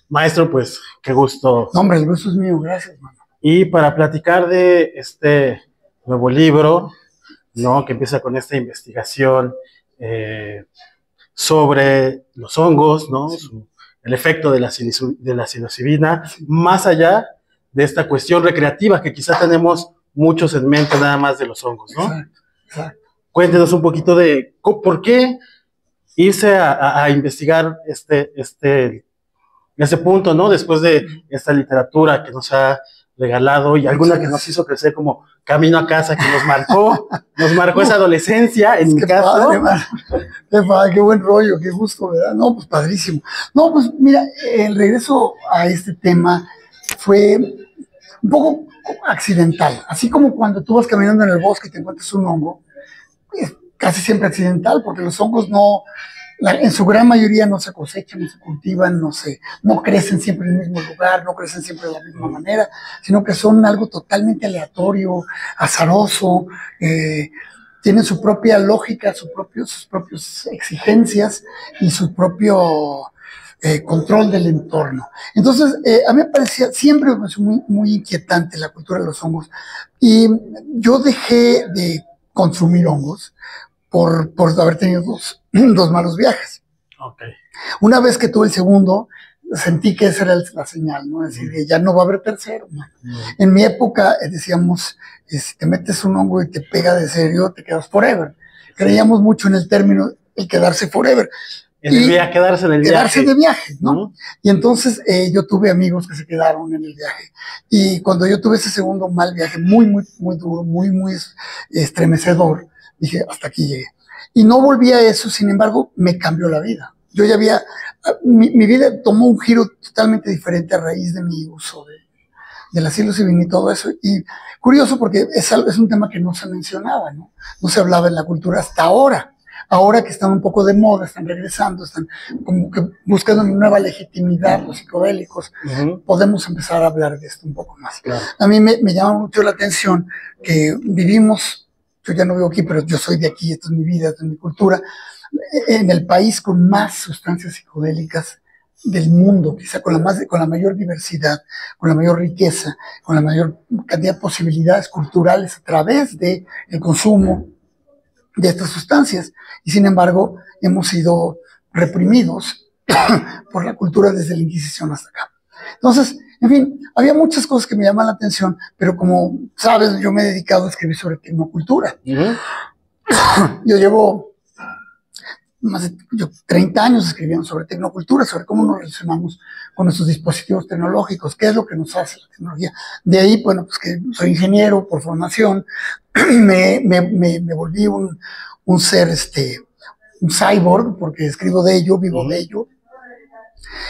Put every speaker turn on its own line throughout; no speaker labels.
Maestro, pues qué gusto.
No, hombre, el gusto es mío, gracias, mano.
Y para platicar de este nuevo libro, ¿no? Que empieza con esta investigación eh, sobre los hongos, ¿no? El efecto de la psilocibina, más allá de esta cuestión recreativa que quizá tenemos muchos en mente nada más de los hongos, ¿no?
Exacto, exacto.
Cuéntenos un poquito de por qué irse a investigar ese punto, ¿no? Después de esta literatura que nos ha regalado y alguna que nos hizo crecer como Camino a Casa, que nos marcó esa adolescencia, en mi caso.
Padre, qué buen rollo, qué gusto, ¿verdad? No, pues padrísimo. No, pues mira, el regreso a este tema fue un poco accidental. Así como cuando tú vas caminando en el bosque y te encuentras un hongo, es casi siempre accidental, porque los hongos en su gran mayoría no se cosechan, no se cultivan, no crecen siempre en el mismo lugar, no crecen siempre de la misma manera, sino que son algo totalmente aleatorio, azaroso, tienen su propia lógica, sus propias exigencias y su propio control del entorno. Entonces, a mí me parecía, siempre me pareció muy inquietante la cultura de los hongos, y yo dejé de consumir hongos por haber tenido dos malos viajes.
Okay.
Una vez que tuve el segundo, sentí que esa era la señal, ¿no? Es decir, que ya no va a haber tercero, ¿no? En mi época decíamos, si te metes un hongo y te pega de serio, te quedas forever. Creíamos mucho en el término el quedarse forever.
Quedarse en el viaje.
Quedarse de viaje, ¿no? Y entonces yo tuve amigos que se quedaron en el viaje. Y cuando yo tuve ese segundo mal viaje, muy duro, muy estremecedor, dije, hasta aquí llegué. Y no volví a eso, sin embargo, me cambió la vida. Yo ya mi vida tomó un giro totalmente diferente a raíz de mi uso de la psilocibina y todo eso. Y curioso porque es un tema que no se mencionaba, ¿no? No se hablaba en la cultura hasta ahora. Ahora que están un poco de moda, están regresando, están como que buscando una nueva legitimidad, los psicodélicos, podemos empezar a hablar de esto un poco más.
Claro.
A mí me llama mucho la atención que vivimos, yo ya no vivo aquí, pero yo soy de aquí, esto es mi vida, esto es mi cultura, en el país con más sustancias psicodélicas del mundo, quizá con la mayor diversidad, con la mayor riqueza, con la mayor cantidad de posibilidades culturales a través del consumo de estas sustancias. Y sin embargo, hemos sido reprimidos por la cultura desde la Inquisición hasta acá. Entonces, en fin, había muchas cosas que me llaman la atención, pero como sabes, yo me he dedicado a escribir sobre tecnocultura. Yo llevo 30 años escribiendo sobre tecnocultura, sobre cómo nos relacionamos con nuestros dispositivos tecnológicos, qué es lo que nos hace la tecnología. De ahí, bueno, pues que soy ingeniero por formación, me volví un ser, un cyborg, porque escribo de ello, vivo de ello.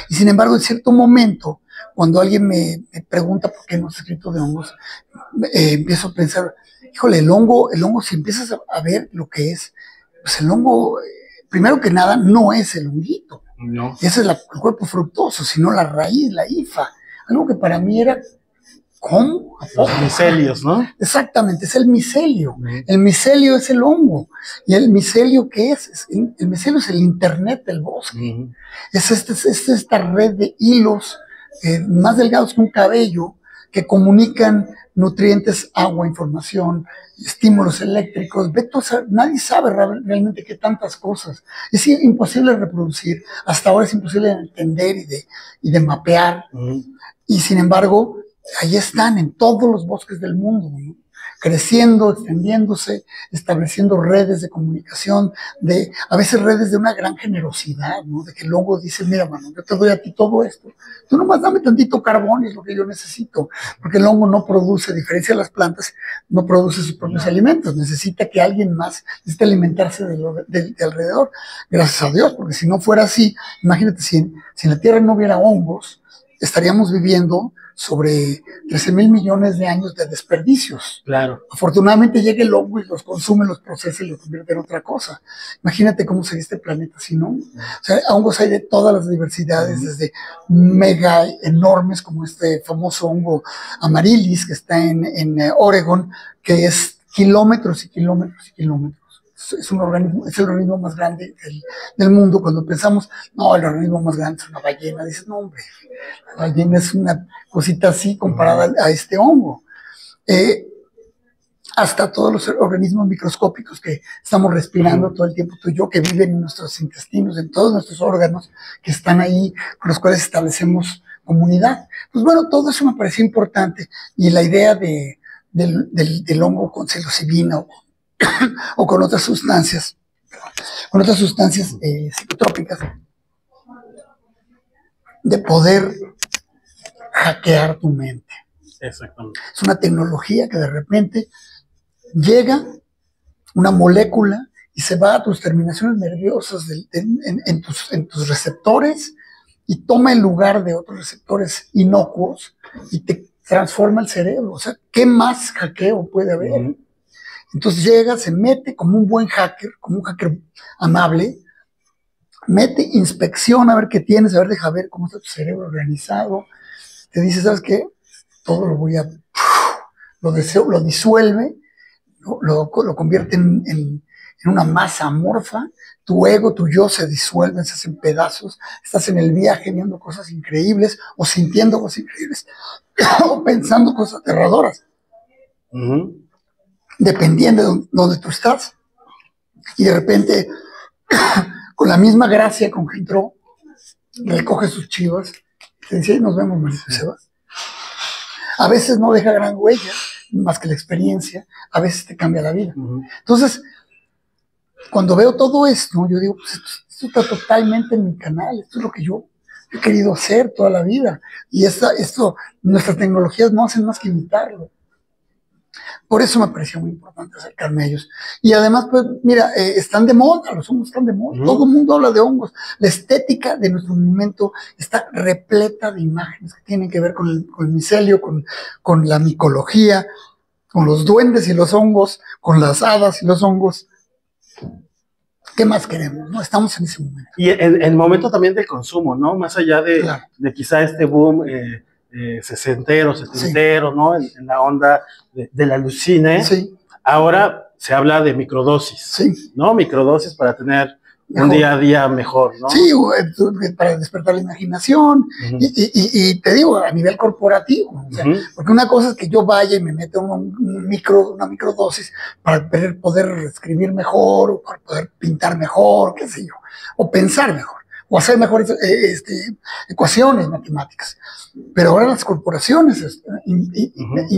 Y sin embargo, en cierto momento, cuando alguien me pregunta por qué no he escrito de hongos, empiezo a pensar, híjole, el hongo, si empiezas a ver lo que es, pues el hongo, primero que nada, no es el honguito.
No.
Ese es el cuerpo fructuoso, sino la raíz, la hifa. Algo que para mí era, ¿cómo?
Los micelios, ¿no?
Exactamente, es el micelio. El micelio es el hongo. ¿Y el micelio qué es? El micelio es el internet del bosque. Es esta red de hilos más delgados que un cabello que comunican nutrientes, agua, información, estímulos eléctricos. Nadie sabe realmente qué tantas cosas. Es imposible reproducir. Hasta ahora es imposible de entender y de mapear. Y sin embargo, ahí están en todos los bosques del mundo, ¿no? Creciendo, extendiéndose, estableciendo redes de comunicación, a veces redes de una gran generosidad, ¿no? De que el hongo dice, mira, mano, yo te doy a ti todo esto, tú nomás dame tantito carbón, es lo que yo necesito, porque el hongo no produce, a diferencia de las plantas, no produce sus propios alimentos, necesita que alguien más, necesita alimentarse de alrededor, gracias a Dios, porque si no fuera así, imagínate, si en la Tierra no hubiera hongos, estaríamos viviendo sobre 13,000 millones de años de desperdicios.
Claro.
Afortunadamente llega el hongo y los consume, los procesa y los convierte en otra cosa. Imagínate cómo sería este planeta sin hongo. O sea, hongos hay de todas las diversidades, desde mega enormes como este famoso hongo Amaryllis que está en Oregon, que es kilómetros y kilómetros y kilómetros. es un organismo, es el organismo más grande del mundo. Cuando pensamos, no, el organismo más grande es una ballena, dices, no, hombre, la ballena es una cosita así comparada a este hongo. Hasta todos los organismos microscópicos que estamos respirando todo el tiempo, tú y yo, que viven en nuestros intestinos, en todos nuestros órganos, que están ahí, con los cuales establecemos comunidad. Pues bueno, todo eso me pareció importante, y la idea del hongo con psilocibina o con otras sustancias psicotrópicas, de poder hackear tu mente.
Exactamente.
Es una tecnología que de repente llega una molécula y se va a tus terminaciones nerviosas en tus receptores y toma el lugar de otros receptores inocuos y te transforma el cerebro. O sea, ¿qué más hackeo puede haber? Entonces llega, se mete como un buen hacker, como un hacker amable, mete, inspecciona a ver qué tienes, a ver, deja ver cómo está tu cerebro organizado, te dice, ¿sabes qué? Todo lo disuelve, lo convierte en una masa amorfa, tu ego, tu yo se disuelven, se hacen pedazos, estás en el viaje viendo cosas increíbles, o sintiendo cosas increíbles, o pensando cosas aterradoras, dependiendo de donde tú estás. Y de repente, con la misma gracia con que entró, recoge sus chivas, y te dice, nos vemos, Marito, y se va. A veces no deja gran huella, más que la experiencia, a veces te cambia la vida. Entonces, cuando veo todo esto, yo digo, pues esto está totalmente en mi canal, esto es lo que yo he querido hacer toda la vida, y nuestras tecnologías no hacen más que imitarlo. Por eso me pareció muy importante acercarme a ellos. Y además, pues, mira, están de moda, los hongos están de moda, todo el mundo habla de hongos. La estética de nuestro momento está repleta de imágenes que tienen que ver con el micelio, con la micología, con los duendes y los hongos, con las hadas y los hongos. ¿Qué más queremos? ¿No? Estamos en ese momento.
Y el momento también del consumo, ¿no? Más allá de quizá este boom sesentero, setentero, sí, ¿no? En la onda de la alucine.
Sí.
Ahora se habla de microdosis,
sí,
¿no? Microdosis para tener un día a día mejor, ¿no?
Sí, para despertar la imaginación. Y te digo, a nivel corporativo. O sea, porque una cosa es que yo vaya y me meta una microdosis para poder escribir mejor, o para poder pintar mejor, qué sé yo, o pensar mejor, o hacer mejores ecuaciones matemáticas. Pero ahora las corporaciones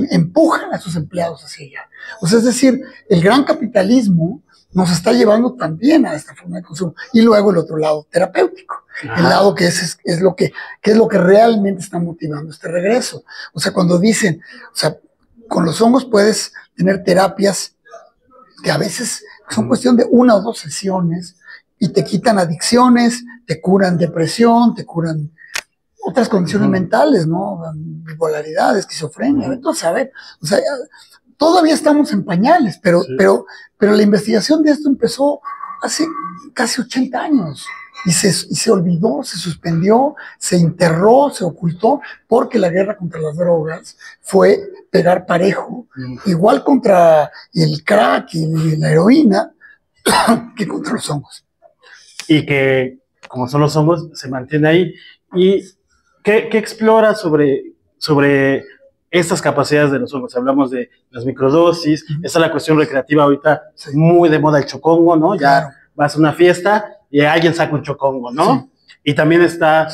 empujan a sus empleados hacia allá. O sea, es decir, el gran capitalismo nos está llevando también a esta forma de consumo. Y luego el otro lado terapéutico, el lado que es lo que realmente está motivando este regreso. O sea, cuando dicen, o sea, con los hongos puedes tener terapias que a veces son cuestión de 1 o 2 sesiones y te quitan adicciones, te curan depresión, te curan otras condiciones mentales, ¿no? Bipolaridad, esquizofrenia, entonces, a ver, o sea, todavía estamos en pañales, pero la investigación de esto empezó hace casi 80 años y se olvidó, se suspendió, se enterró, se ocultó, porque la guerra contra las drogas fue pegar parejo, igual contra el crack y la heroína que contra los hongos.
Y que, como son los hongos, se mantiene ahí. ¿Y qué explora sobre estas capacidades de los hongos? Hablamos de las microdosis, esa es la cuestión recreativa ahorita, muy de moda el chocongo, ¿no? Ya vas a una fiesta y alguien saca un chocongo, ¿no? Sí. Y también está,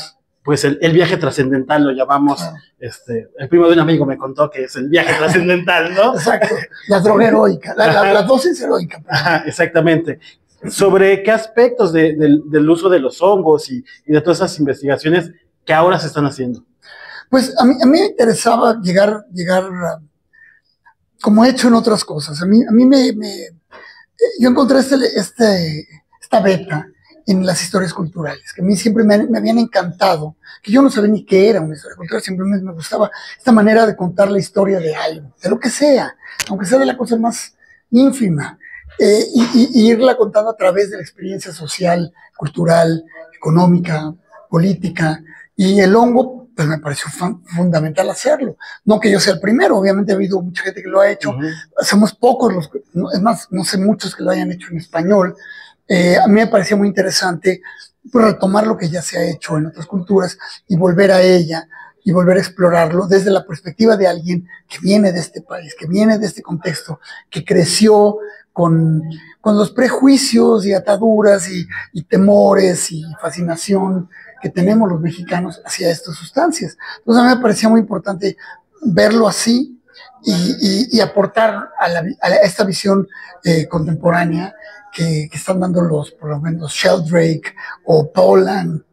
pues, el viaje trascendental, lo llamamos, el primo de un amigo me contó que es el viaje trascendental, ¿no?
Exacto, la droga heroica, la dosis heroica.
Ajá, exactamente. Sobre qué aspectos del uso de los hongos y de todas esas investigaciones que ahora se están haciendo.
Pues a mí me interesaba llegar como he hecho en otras cosas. A mí yo encontré esta beta en las historias culturales, que a mí siempre me habían encantado, que yo no sabía ni qué era una historia cultural, siempre me gustaba esta manera de contar la historia de algo, de lo que sea, aunque sea de la cosa más ínfima, y irla contando a través de la experiencia social, cultural, económica, política, y el hongo pues me pareció fundamental hacerlo. No que yo sea el primero, obviamente ha habido mucha gente que lo ha hecho, somos pocos los, es más, no sé muchos que lo hayan hecho en español. A mí me parecía muy interesante pues, retomar lo que ya se ha hecho en otras culturas y volver a ella y volver a explorarlo desde la perspectiva de alguien que viene de este país, que viene de este contexto, que creció con los prejuicios y ataduras y temores y fascinación que tenemos los mexicanos hacia estas sustancias. Entonces a mí me parecía muy importante verlo así y aportar a esta visión contemporánea que están dando por lo menos Sheldrake o Toland,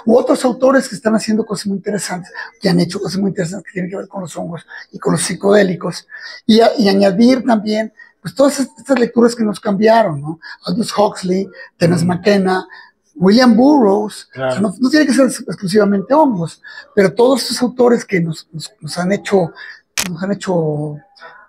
u otros autores que están haciendo cosas muy interesantes, que han hecho cosas muy interesantes que tienen que ver con los hongos y con los psicodélicos, y añadir también pues todas estas lecturas que nos cambiaron, ¿no? Aldous Huxley, Terence McKenna, William Burroughs, claro. O sea, no tiene que ser exclusivamente hongos, pero todos estos autores que nos han hecho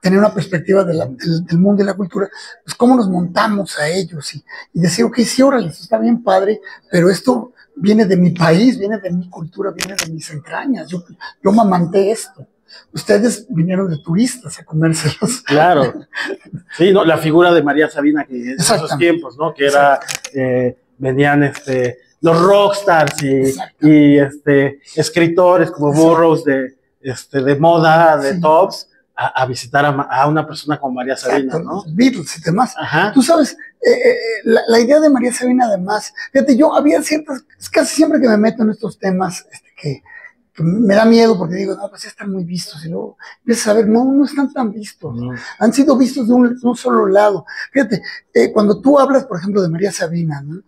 tener una perspectiva del mundo y la cultura, pues cómo nos montamos a ellos y decir, ok, sí, órale, esto está bien padre, pero esto viene de mi país, viene de mi cultura, viene de mis entrañas, yo mamanté esto. Ustedes vinieron de turistas a comérselos.
Claro. Sí, ¿no? La figura de María Sabina, que en esos tiempos, ¿no? Que era, venían los rockstars y escritores como Burroughs de moda, de tops, a visitar a una persona como María Sabina, ¿no?
Beatles y demás. Ajá. Tú sabes, la idea de María Sabina, además, fíjate, yo había casi siempre que me meto en estos temas, que me da miedo porque digo, no, pues ya están muy vistos, y luego empiezas a ver, no están tan vistos, han sido vistos de un solo lado. Fíjate, cuando tú hablas, por ejemplo, de María Sabina, ¿no?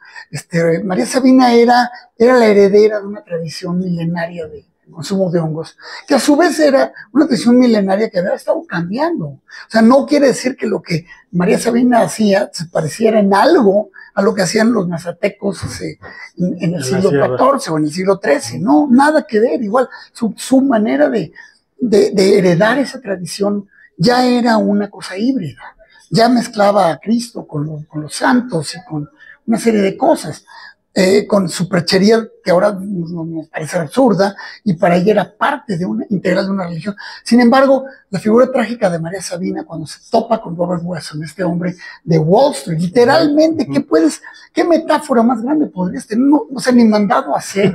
María Sabina era la heredera de una tradición milenaria de consumo de hongos, que a su vez era una tradición milenaria que había estado cambiando. O sea, no quiere decir que lo que María Sabina hacía se pareciera en algo a lo que hacían los mazatecos en el siglo XIV o en el siglo XIII. No, nada que ver. Igual, su manera de heredar esa tradición ya era una cosa híbrida. Ya mezclaba a Cristo con los santos y con una serie de cosas. Con su prechería, que ahora nos parece absurda, y para ella era parte integral de una religión. Sin embargo, la figura trágica de María Sabina, cuando se topa con Robert Wesson, este hombre de Wall Street, literalmente, ¿qué metáfora más grande podrías tener? No, o sea, ni mandado a hacer.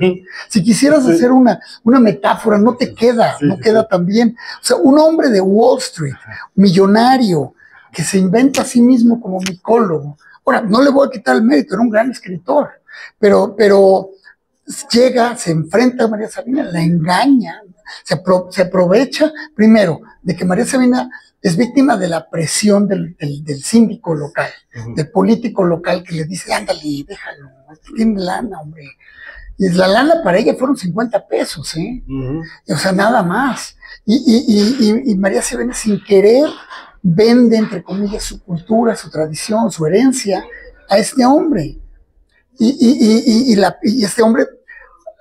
Si quisieras hacer una metáfora, no te queda, no queda tan bien. O sea, un hombre de Wall Street, millonario, que se inventa a sí mismo como micólogo. Ahora, no le voy a quitar el mérito, era un gran escritor. Pero llega, se enfrenta a María Sabina, la engaña, se aprovecha primero de que María Sabina es víctima de la presión del síndico local, del político local que le dice, ándale, déjalo, tiene lana, hombre. Y la lana para ella fueron 50 pesos, o sea, nada más. Y María Sabina, sin querer, vende, entre comillas, su cultura, su tradición, su herencia a este hombre. Y este hombre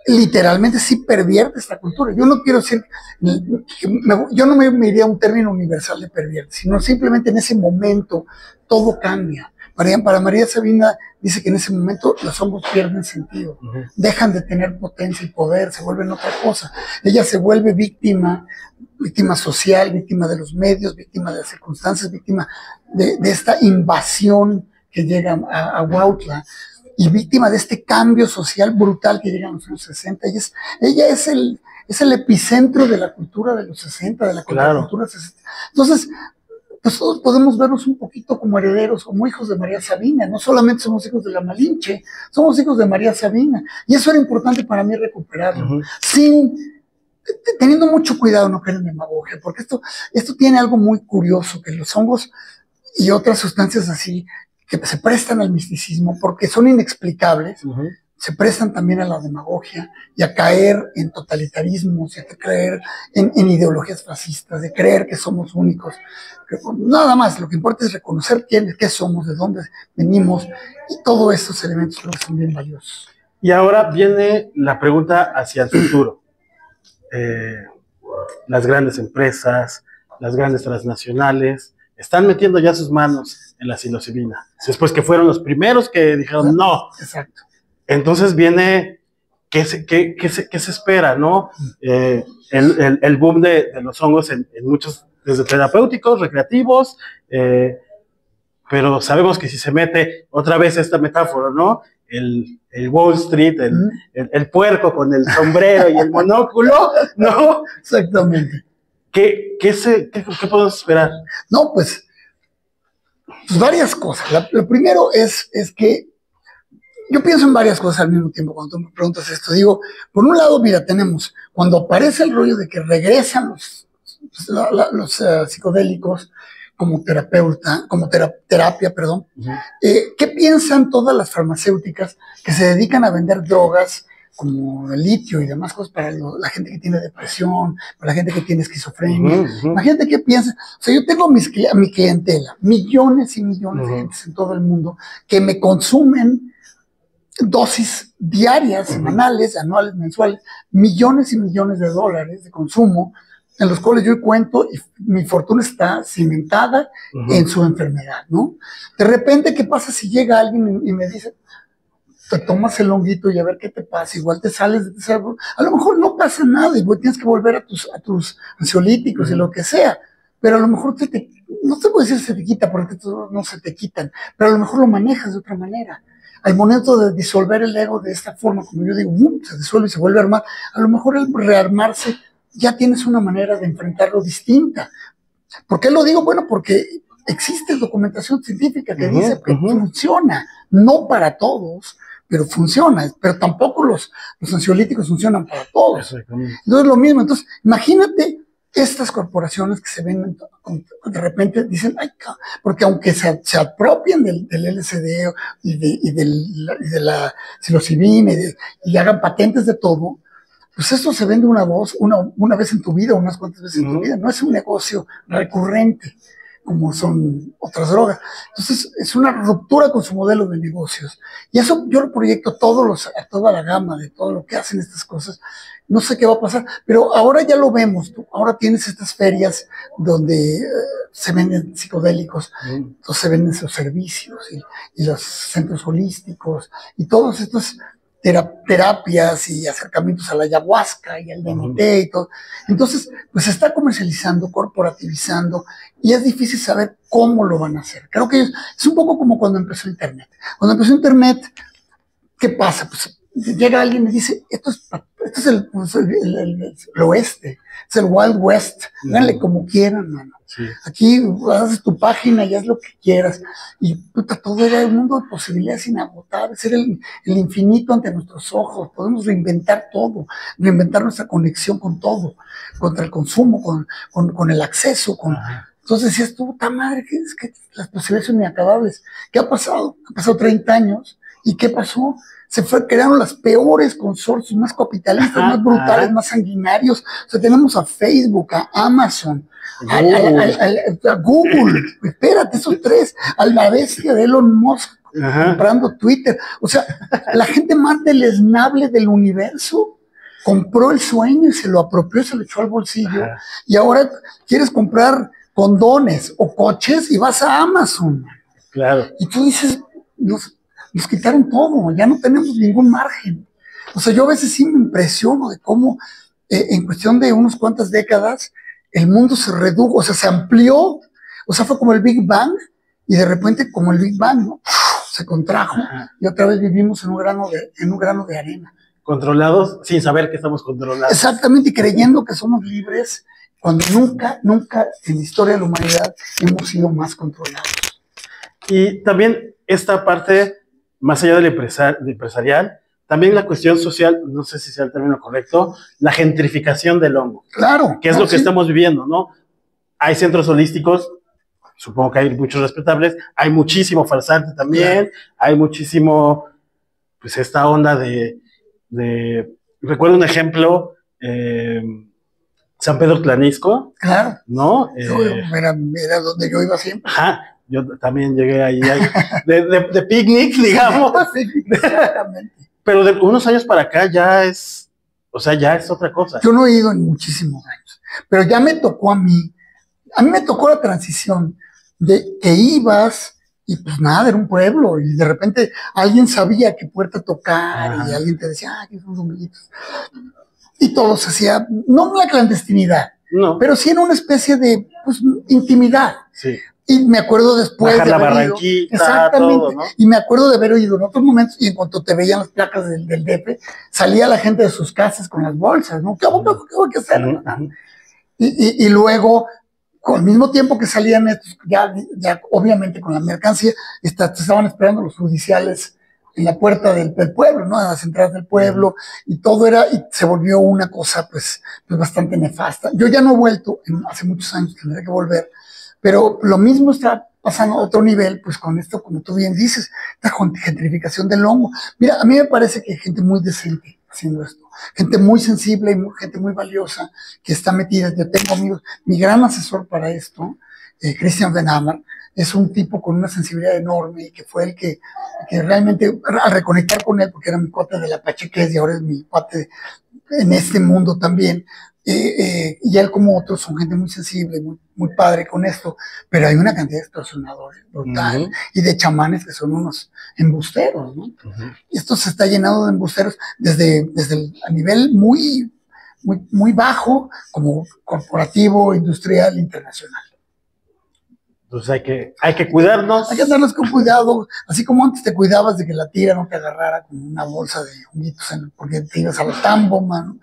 literalmente sí pervierte esta cultura. Yo no quiero decir, yo no me iría a un término universal de pervierte, sino simplemente en ese momento todo cambia. Para María Sabina dice que en ese momento los hongos pierden sentido, dejan de tener potencia y poder, se vuelven otra cosa. Ella se vuelve víctima social, víctima de los medios, víctima de las circunstancias, víctima de esta invasión que llega a Huautla, y víctima de este cambio social brutal que llega en los años 60. Ella es el epicentro de la cultura de los 60, de la contracultura 60. Entonces, pues todos podemos vernos un poquito como herederos, como hijos de María Sabina. No solamente somos hijos de la Malinche, somos hijos de María Sabina. Y eso era importante para mí recuperarlo, teniendo mucho cuidado no caer en demagogia, porque esto tiene algo muy curioso, que los hongos y otras sustancias así, que se prestan al misticismo porque son inexplicables, se prestan también a la demagogia y a caer en totalitarismos y a caer en ideologías fascistas, de creer que somos únicos. Nada más, lo que importa es reconocer qué somos, de dónde venimos, y todos estos elementos creo que son bien valiosos.
Y ahora viene la pregunta hacia el futuro. Las grandes empresas, las grandes transnacionales, están metiendo ya sus manos en la psilocibina, después que fueron los primeros que dijeron no.
Exacto.
Entonces viene qué se espera, ¿no? El boom de los hongos en muchos, desde terapéuticos, recreativos, pero sabemos que si se mete otra vez esta metáfora, ¿no? El Wall Street, el puerco con el sombrero y el monóculo, ¿no?
Exactamente.
¿Qué podemos esperar?
No, pues varias cosas. Lo primero es que yo pienso en varias cosas al mismo tiempo cuando tú me preguntas esto. Digo, por un lado, mira, tenemos, cuando aparece el rollo de que regresan los psicodélicos como terapia, perdón, ¿qué piensan todas las farmacéuticas que se dedican a vender drogas como el litio y demás cosas para la gente que tiene depresión, para la gente que tiene esquizofrenia? Imagínate qué piensan. O sea, yo tengo a mi clientela, millones y millones de gente en todo el mundo que me consumen dosis diarias, semanales, anuales, mensuales, millones y millones de dólares de consumo, en los cuales yo cuento y mi fortuna está cimentada en su enfermedad, ¿no? De repente, ¿qué pasa si llega alguien y me dice, te tomas el honguito y a ver qué te pasa? Igual te sales de ese árbol. A lo mejor no pasa nada y tienes que volver a tus ansiolíticos y lo que sea, pero a lo mejor no te puedo decir se te quita porque no se te quitan, pero a lo mejor lo manejas de otra manera. Al momento de disolver el ego de esta forma, como yo digo, se disuelve y se vuelve a armar, a lo mejor al rearmarse ya tienes una manera de enfrentarlo distinta. ¿Por qué lo digo? Bueno, porque existe documentación científica que dice que funciona, no para todos, pero funciona, pero tampoco los ansiolíticos funcionan para todos. Entonces lo mismo, entonces imagínate estas corporaciones que se ven de repente dicen, ay, porque aunque se apropien del LSD y de la psilocibina y hagan patentes de todo, pues esto se vende una vez en tu vida, unas cuantas veces en tu vida, no es un negocio recurrente como son otras drogas. Entonces es una ruptura con su modelo de negocios. Y eso yo lo proyecto a toda la gama de todo lo que hacen estas cosas. No sé qué va a pasar, pero ahora ya lo vemos. Ahora tienes estas ferias donde se venden psicodélicos, entonces se venden sus servicios y los centros holísticos y todos estos terapias y acercamientos a la ayahuasca y al DMT y todo. Entonces, pues se está comercializando, corporativizando, y es difícil saber cómo lo van a hacer. Creo que es un poco como cuando empezó Internet. Cuando empezó Internet, ¿qué pasa? Pues llega alguien y dice, esto es el oeste, es el Wild West, háganle como quieran, mano. Sí. Aquí haces tu página y haz lo que quieras. Y puta, todo era un mundo de posibilidades inagotables, era el infinito ante nuestros ojos. Podemos reinventar todo, reinventar nuestra conexión con todo, contra el consumo, con el acceso. Entonces decías tú, puta madre, que las posibilidades son inacabables. ¿Qué ha pasado? Han pasado 30 años. ¿Y qué pasó? Crearon las peores consorcios, más capitalistas, más brutales, más sanguinarios. O sea, tenemos a Facebook, a Amazon, a Google, espérate, esos tres, a la bestia de Elon Musk comprando Twitter. O sea, la gente más deleznable del universo compró el sueño y se lo apropió, se lo echó al bolsillo. Y ahora quieres comprar condones o coches y vas a Amazon.
Claro.
Y tú dices, nos quitaron todo, ya no tenemos ningún margen. O sea, yo a veces sí me impresiono de cómo en cuestión de unas cuantas décadas el mundo se redujo, o sea, se amplió, o sea, fue como el Big Bang, y de repente como el Big Bang, ¿no? Se contrajo, y otra vez vivimos en un grano de arena.
Controlados sin saber que estamos controlados.
Exactamente, y creyendo que somos libres, cuando nunca en la historia de la humanidad hemos sido más controlados.
Y también esta parte, más allá del empresarial, también la cuestión social, no sé si sea el término correcto, la gentrificación del hongo.
Claro.
Que es lo que estamos viviendo, ¿no? Hay centros holísticos, supongo que hay muchos respetables, hay muchísimo farsante también, hay muchísimo, pues esta onda recuerdo un ejemplo, San Pedro Tlanisco.
Claro.
¿No?
Era donde yo iba siempre.
Ajá. Yo también llegué ahí de picnic, digamos.
Exactamente.
Pero de unos años para acá ya es otra cosa.
Yo no he ido en muchísimos años, pero ya me tocó a mí me tocó la transición de que ibas Y pues nada, era un pueblo, y de repente alguien sabía qué puerta tocar, y alguien te decía, ah, que son honguitos. Y todo se hacía, no en la clandestinidad, pero sí en una especie de pues, intimidad.
Sí.
Y me acuerdo después
bajar
de
la
haber
barranquita,
ido, exactamente,
todo, ¿no?
Y me acuerdo de haber oído en otros momentos, y en cuanto te veían las placas del DF, salía la gente de sus casas con las bolsas, ¿no? ¿Qué voy a hacer? Y luego, al mismo tiempo que salían estos, ya obviamente con la mercancía, estaban esperando los judiciales en la puerta del pueblo, ¿no? A las entradas del pueblo, y todo y se volvió una cosa, pues bastante nefasta. Yo ya no he vuelto, hace muchos años tendré que volver, pero lo mismo está pasando a otro nivel, pues con esto, como tú bien dices, la gentrificación del hongo. Mira, a mí me parece que hay gente muy decente haciendo esto, gente muy sensible y gente muy valiosa que está metida. Yo tengo amigos, mi gran asesor para esto, Christian Benhammer, es un tipo con una sensibilidad enorme y que fue el que realmente, al reconectar con él, porque era mi cuate de la Pachequez y ahora es mi cuate en este mundo también, y él como otros son gente muy sensible, muy padre con esto, pero hay una cantidad de extorsionadores brutal y de chamanes que son unos embusteros, ¿no? Y esto se está llenando de embusteros a nivel muy bajo, como corporativo, industrial, internacional.
Entonces hay que cuidarnos.
Hay que andarnos con cuidado, así como antes te cuidabas de que la tira no te agarrara con una bolsa de honguitos porque te ibas al tambo, mano.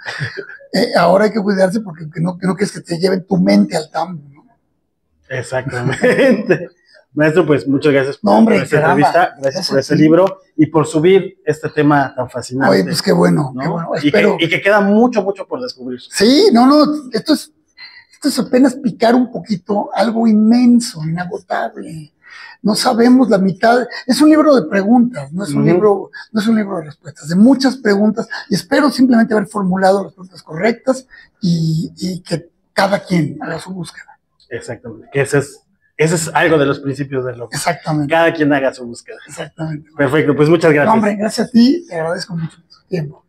Ahora hay que cuidarse porque no quieres que te lleven tu mente al tambo, ¿no?
Exactamente. Maestro, pues muchas gracias
por
esta entrevista, gracias por ese libro y por subir este tema tan fascinante.
Oye, pues qué bueno, ¿no? Qué bueno. Espero...
Y que queda mucho por descubrir.
Sí, esto es apenas picar un poquito algo inmenso, inagotable. No sabemos la mitad. Es un libro de preguntas, no es un libro de respuestas, de muchas preguntas. Y espero simplemente haber formulado las preguntas correctas y que cada quien haga su búsqueda.
Exactamente. Que ese es algo de los principios del loco.
Exactamente.
Cada quien haga su búsqueda.
Exactamente.
Perfecto, pues muchas gracias.
No, hombre, gracias a ti, te agradezco mucho tu tiempo.